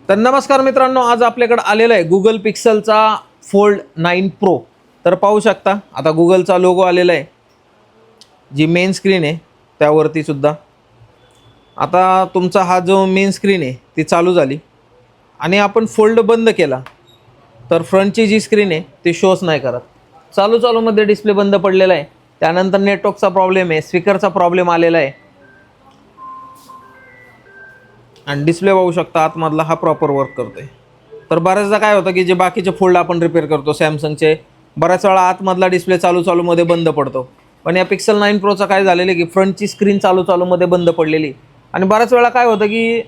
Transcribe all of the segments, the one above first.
तर नमस्कार मित्रांनो, आज आपल्याकडे आलेला आहे गुगल पिक्सलचा फोल्ड 9 प्रो। तर पाहू शकता आता गुगलचा लोगो आलेला आहे, जी मेन स्क्रीन आहे त्यावरती सुद्धा। आता तुमचा हा जो मेन स्क्रीन आहे ती चालू झाली आणि आपण फोल्ड बंद केला तर फ्रंटची जी स्क्रीन आहे ती शोच नाही करत। चालूमध्ये डिस्प्ले बंद पडलेला आहे, त्यानंतर नेटवर्कचा प्रॉब्लेम आहे, स्पीकरचा प्रॉब्लेम आलेला आहे आणि डिस्प्ले पाहू शकता आतमधला हा प्रॉपर वर्क करतोय। तर बऱ्याचदा काय होतं की जे बाकीचे फोल्ड आपण रिपेअर करतो सॅमसंगचे, बऱ्याच वेळा आतमधला डिस्प्ले चालूमध्ये बंद पडतो, पण या पिक्सल 9 प्रोचा काय झालेलं आहे की फ्रंटची स्क्रीन चालूमध्ये बंद पडलेली। आणि बऱ्याच वेळा काय होतं की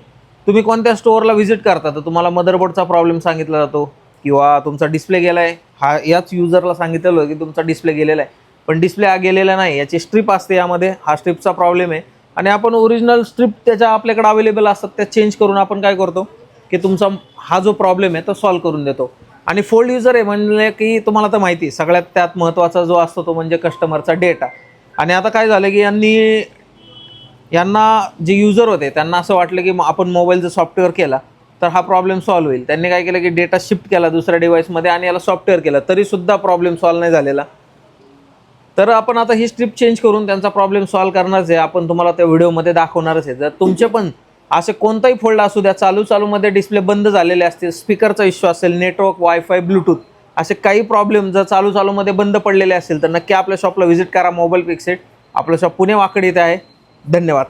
तुम्ही कोणत्या स्टोअरला व्हिजिट करता तर तुम्हाला मदरबोर्डचा प्रॉब्लेम सांगितला जातो किंवा तुमचा डिस्प्ले गेला आहे, हा याच युजरला सांगितलेलं की तुमचा डिस्प्ले गेलेला आहे, पण डिस्प्ले हा गेलेला नाही, याची स्ट्रिप असते यामध्ये, हा स्ट्रिपचा प्रॉब्लेम आहे। आणि आपण ओरिजिनल स्ट्रिप त्याच्या आपल्याकडे अवेलेबल असतात त्या चेंज करून आपण काय करतो की तुमचा हा जो प्रॉब्लेम आहे तो सॉल्व्ह करून देतो। आणि फोल्ड युजर आहे म्हणले की तुम्हाला तर माहिती सगळ्यात त्यात महत्त्वाचा जो असतो तो म्हणजे कस्टमरचा डेटा। आणि आता काय झालं की यांना जे युजर होते त्यांना असं वाटलं की आपण मोबाईलचं सॉफ्टवेअर केला तर हा प्रॉब्लेम सॉल्व्ह होईल। त्यांनी काय केलं की डेटा शिफ्ट केला दुसऱ्या डिव्हाइसमध्ये आणि याला सॉफ्टवेअर केलं, तरीसुद्धा प्रॉब्लेम सॉल्व्ह नाही झालेला। तर आपण आता ही स्ट्रिप चेंज करून त्यांचा प्रॉब्लेम सॉल्व्ह करणारच आहे, आपण तुम्हाला त्या व्हिडिओमध्ये दाखवणारच आहे। जर तुमचे पण असे कोणताही फोल्ड असू द्या, चालूमध्ये डिस्प्ले बंद झालेले असतील, स्पीकरचा इश्यू असेल, नेटवर्क, वायफाय, ब्लूटूथ असे काही प्रॉब्लेम जर चालूमध्ये बंद पडलेले असेल तर नक्की आपल्या शॉपला व्हिजिट करा। मोबाईल पिक्सेल आपलं शॉप पुणे वाकड येथे आहे। धन्यवाद।